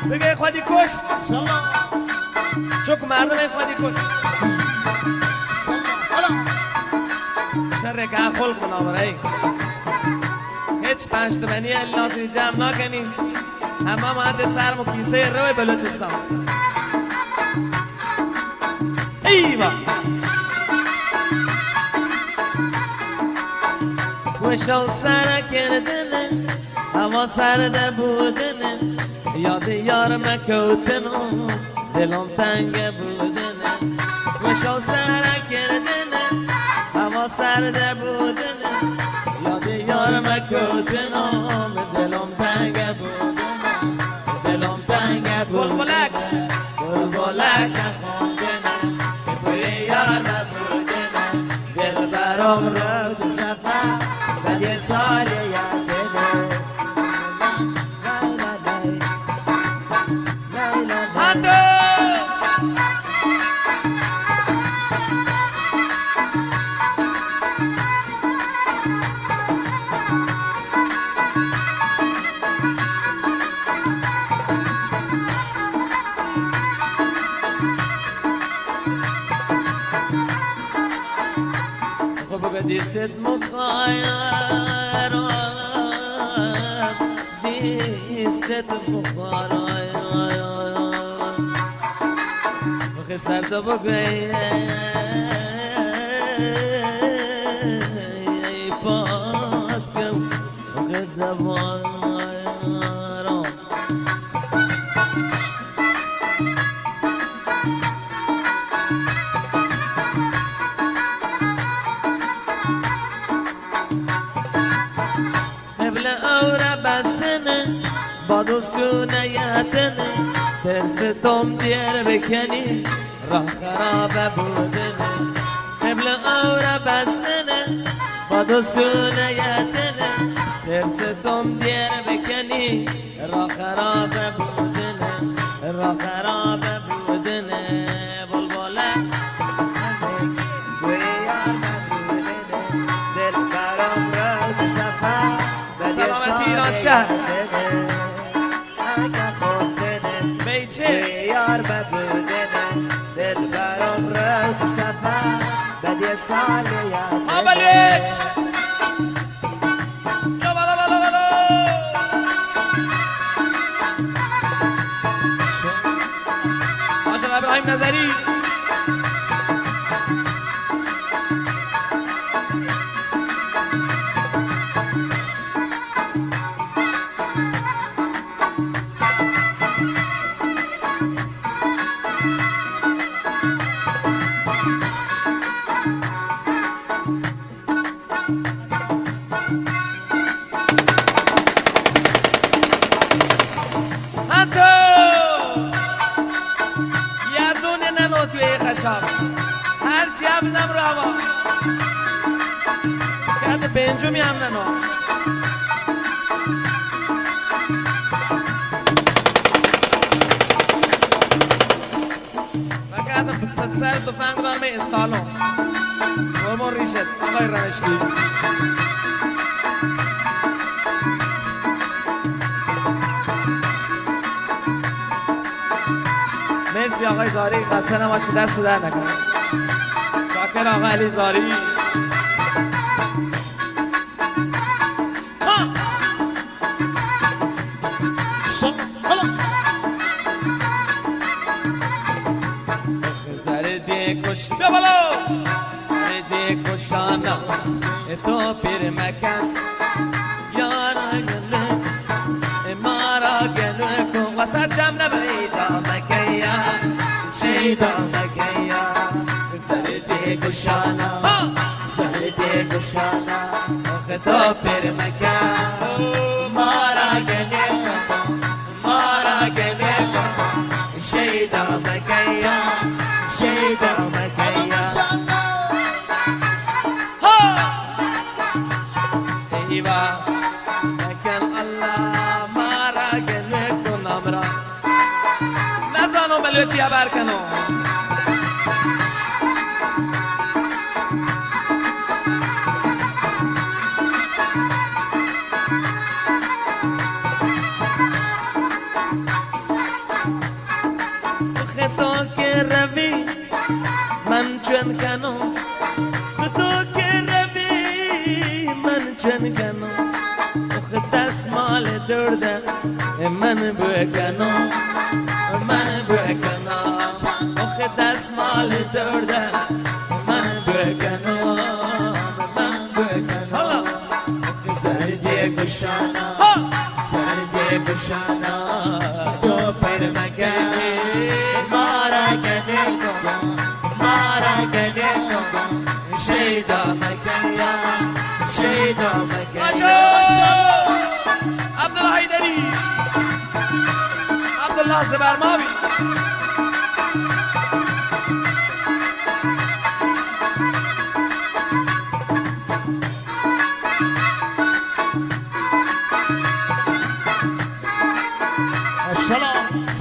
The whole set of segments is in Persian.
بگه خودی کش چوک مردم خودی کش شر که خل کن آورایی هیچ پشتبنی ناصری جمع نکنیم همه ماده سرم و کیسه روی بلوچستان ایوا وشو سر کردنه هوا سرده بودنه یاد یار مکوتنو دلم تنگ بودنه وشو سر کردنه هوا سرده بودنه یاد یار مکوتنو دلم تنگ بودنه دلم تنگ بلبلک بلبلک خوندنه بوی یار مبودنه دل برام رو تو سفر بعد یه سال یادنه دیستت مخایر دیستت مخایر مخی سرده بگوی ای پاد کم مخی دوایر با دوستونه یتنه ترس توم دیر بکنی راه خرابه بودنه قبل آوره بستنه با دوستونه یتنه ترس توم دیر بکنی راه خرابه بودنه راه خرابه بودنه بلبله دل برام رو سفر سلامت ایران شهر یار ببودنه دل برام رو سفر بعد یه سال یاد آبلیچ یا بالا بالا بالا ماشاءالله ابراهیم نظری هرچی هم بزم رو هوا که پنجمی هم ننو و که سر تفنگ دارم استالون قربان ریشت آقای رمشکی مرسی آقای زاری خسته نباشی دست در نکنه شاکر آقا علی زاری زردی کش بیا بالا زردی کشانا تو پیر مکن یارا گله مارا گله کن وسط جمع نبیدا مکیا شیدا مکیا زردی کشانا زردی کشانا تو پیر مکن مارا گله مارا گله شیدا مکیا شیدا مکیا ایوا مکن الله مارا گله کن امرا نزانو ملیو چیا برکنو چون کنم تو که روی من چون کنم اخ دستمال درده من بکنم من بکنم اخ دستمال درده من بکنم من بکنم سردی گشانا سردی گشانا تو پر مگنی مارا گنی مارا گنی شیدا مگنیا شیدا مگنیا عبدالله حیدری عبدالله زبرماوی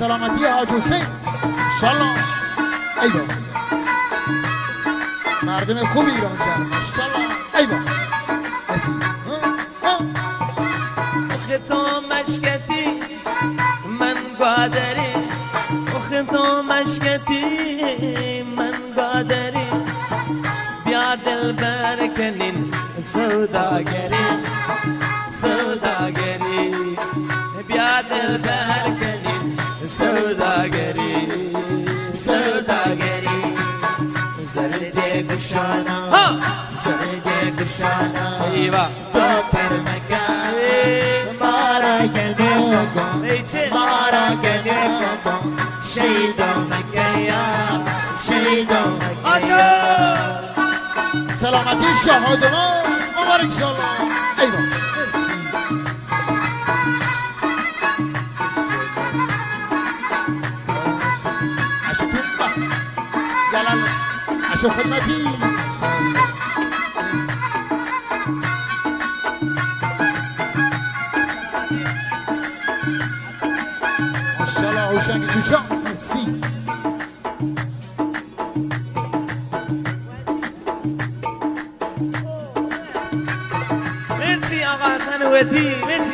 سلامتی حاج حسین انشالله. ایوه مردم خوب ایران شهر انشالله. ایوه اخ تو مشکتی من قادری اخ تو مشکتی من قادری بیا دل برکنین سوداگری سوداگری بیا دل برکنین سوداگری سوداگری زرد گشانا زرد گشانا ایوا تو پر مگای مارا گنی مارا گنی شیدا مگیا شیدا مگیا سلامتی شهادمان عمر انشالله. ایوا عشق خدمتی ماشاءالله هوشنگ جوشان مرسی. مرسی آقا حسن ویتی مرسی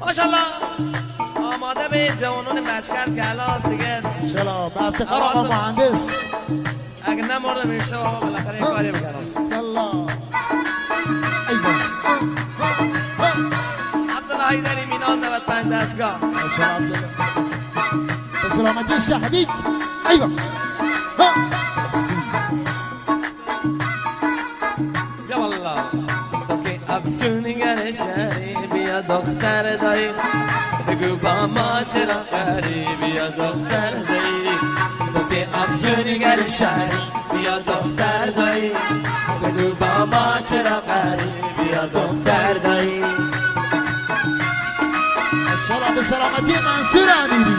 ماشاءالله آماده به جوانان مشکل که الان دیگه انشالله به افتخار آقا مهندس اگه نمرده میشه آقا بالاخره یه کاری بکنم انشالله. ایوه عبدالله حیدری مینان 95 دستگاه ماشاءالله عبدالله به سلامتی شهدید. ایوه یا والله تو که افسونگر شهری بیا دختر دایی بگو با ما چرا قری بیا دختر دایی تو که افسونگر شهری بیا دختر دایی بگو با ما چرا قری بیا دختر دایی انشالله به سلامتی منصور امیری.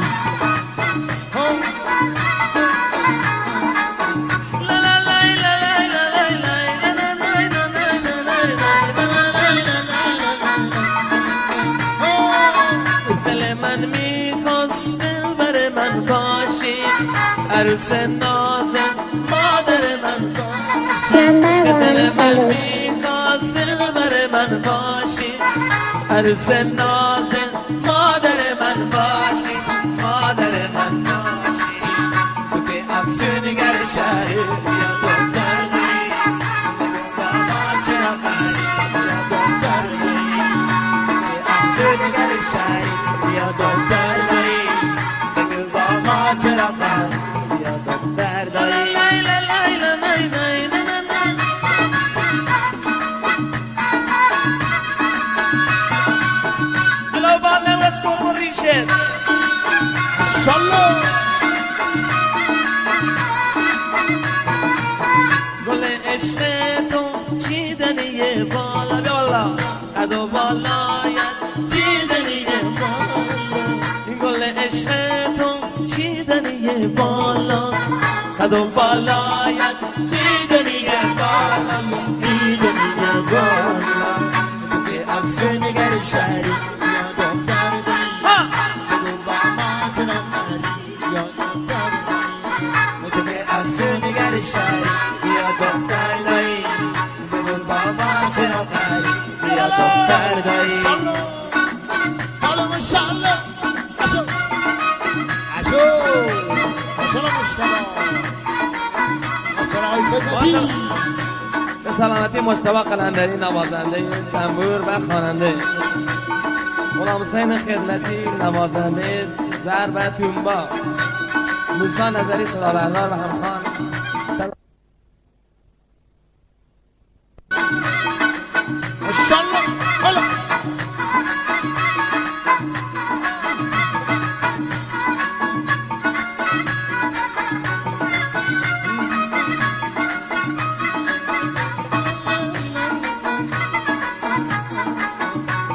عروس نازم مادر من باشی دل من میخواست دل بر من باشی عروس نازم مادر من باشی مادر من باشی تو که افسونگر شهری بیا دختر دایی بگو با ما چرا قری بیا دختر دایی تو که افسونگر شهری بیا دختر دایی بگو با ما چرا قری انشالله. گل عشق تو چیدنی بالا بیا والا قد و بالایت چیدنی بالا گل عشق تو چیدنی بالا قد و بالایت چیدنی بالا چیدنی بالا تو که افسونگر شهری بیا دختر دایی بگو با ما چرا قری بیا دختر دایی حالا ماشاءالله عشو عشو ماشاءالله مشتبه خدمتی. به سلامتی مجتبی قلندری نوازنده تنبور و خواننده، غلام حسین خدمتی نوازنده ضرب و تونبا، موسی نظری صدابردار و همخوان. ماشاءالله. حالا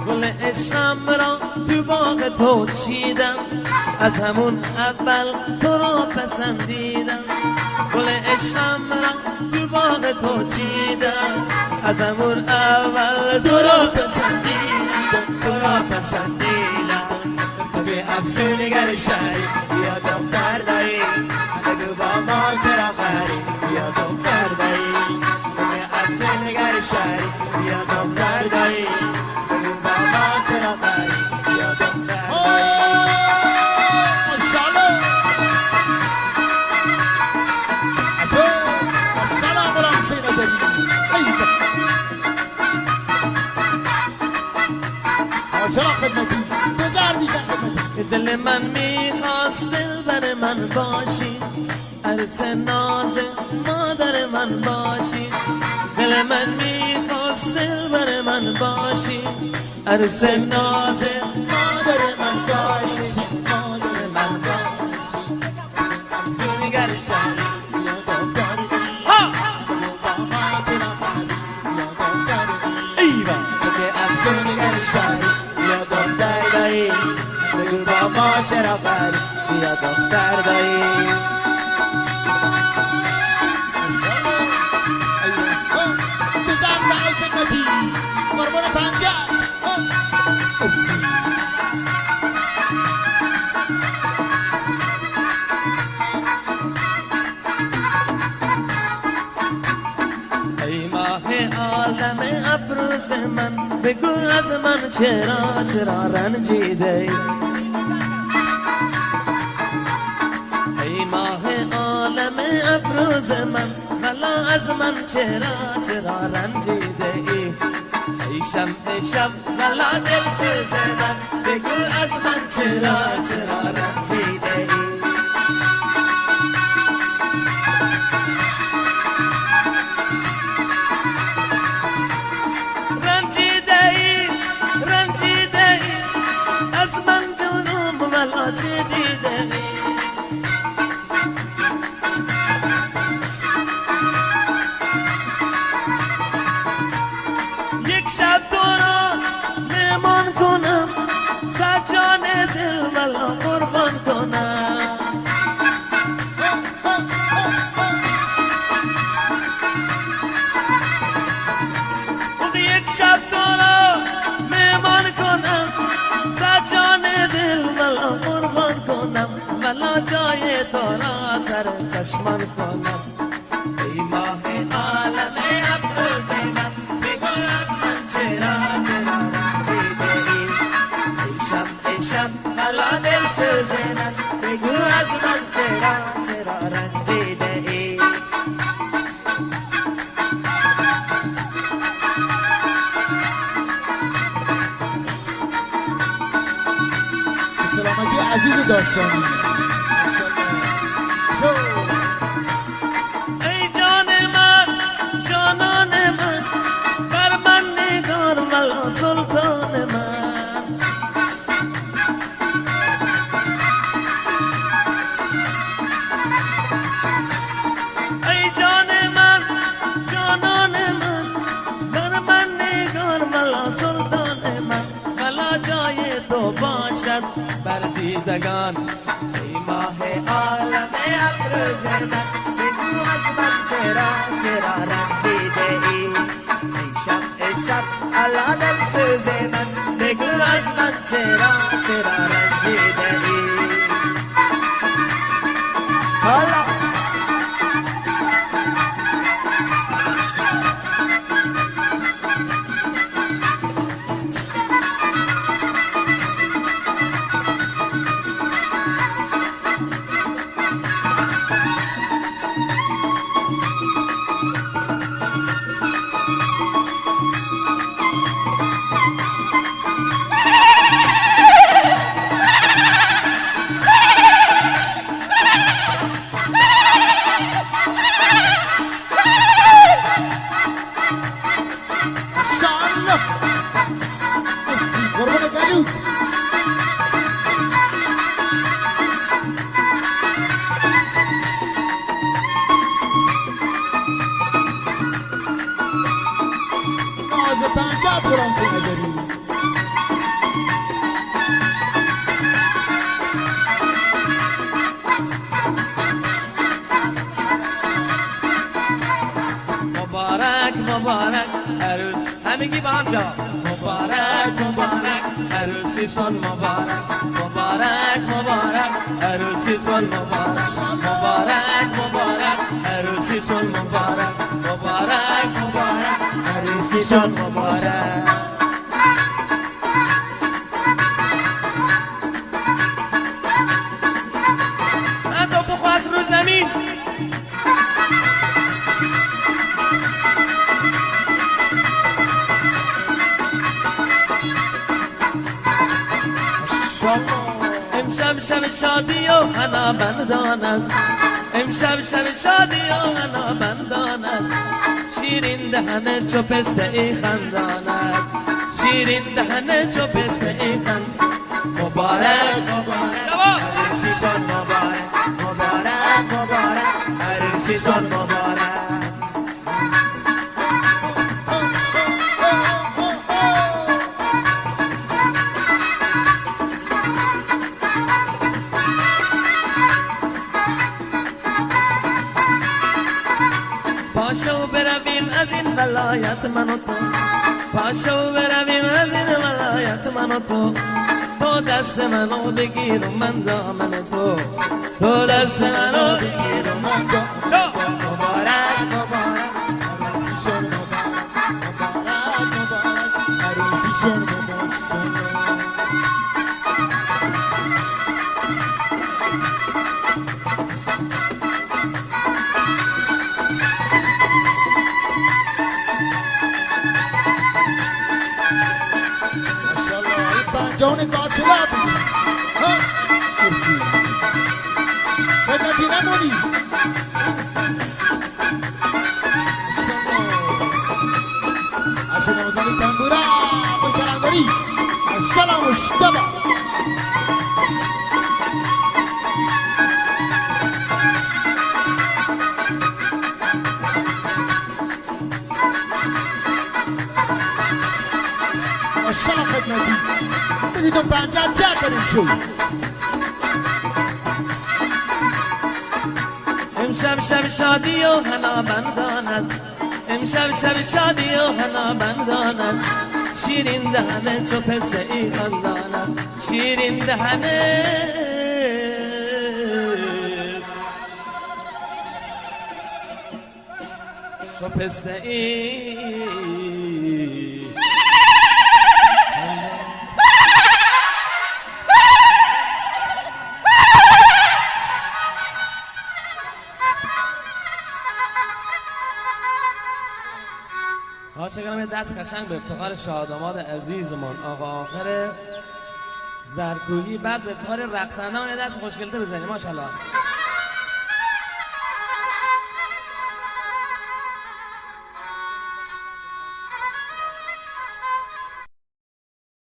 گل عشقم را تو باغ تو چیدم، از همون اول تو را پسندیدم. گل عشقم را تو باغ تو چیدم، از همون اول تو را پسندیدم، تو را پسندیدم. تو که افسونگر شهری یا دختر دایی، بگو با ما چرا خری یا دختر دایی. تو که افسونگر شهری یا دختر دایی، بگو با ما چرا خری یا دختر دایی. ماشاءالله. سلام غلام حسین نظری. چرا خدمتی بزر بیدن خدمتی. دل من میخواست دلبر من باشی، عروس ناز مادر من باشی. دل من میخواست دلبر من باشی، عروس ناز مادر من باشی، مادر من باشی. افسونگر شهری یا دختر دایی، با ما تو نفری یا دختر دایی. ایوان تو که افسونگر شهری یا دختر دایی، بگو با ما چرا خری یا دختر دایی. بزر به خدمتی. قربان پنجه. ای ماه عالم افروز من، بگو از من چرا رنجیده ای. ای ماه عالم افروز من، حالا از من چرا رنجیده ای. ای شمع شب حالا دلسوز من، بگو از من چرا رنجیده ای. رنجیده ای از من جنوب ولا چه دیده ای. یک شب تو را مهمان کنم، سجان دل ولا قربان کنم. یک شب تو را مهمان کنم، سجان دل ولا قربان کنم، ولا جای تو را سر چشمان کنم. ای ماه عالم افروز من، بگو از من چرا رنجیده ای. ای شب حالا دلسوز من، بگو از من چرا رنجیده ای. سلامتی عزیز داستانی. ای جان من جانان من، بر من نگار ولا سلطان من. ای جان من جانان من، بر من نگار ولا سلطان من، ولا جای تو باشد بر دیدگان. ای ماه عالم افروز من، بگو از من چرا رنجیده ای. ای شب حالا دلسوز من، بگو از من چرا رنجیده ای. حالا مبارک عروس همگی با هم جواب مبارک مبارک عروسیتون مبارک مبارک مبارک عروسیتون مبارک مبارک مبارک عروسیتون مبارک مبارک مبارک عروسیتون مبارک زمین امشب شب شادی و حنا بندان است امشب شب شادی و حنا بندان است شیرین دهنه چو پسته ای خندان است شیرین دهنه چو پسته ای خندان مبارک مبارک عروسیتون مبارک مبارک مبارک عروسیتون مبارک پاشو برویم از این ولایت من و تو پاشو برویم از این ولایت من و تو تو دست منو بگیر و من دامن تو تو دست منو بگیر و من دامن تو مبارک مبارک عروسیتون مبارک مبارک عروسیتون مبارک جان قاتلا بود ها کرسی خدمتی نمونی عشق نوزانی تنبورا با کلندری السلام مشتبه السلام خدمتی بدیدون پنجر چه کنیم شو امشب شب شادی و حنا بندان است امشب شب شادی و حنا بندان است شیرین دهنه چو پسته ای خندان است شیرین دهنه چو پسته ای خواهش کنم یه دست قشنگ به افتخار شاداماد عزیزمان آقا آخر زرکوهی بعد به افتخار رقصنده اون یه دست خوشگلتر بزنیم ماشاءالله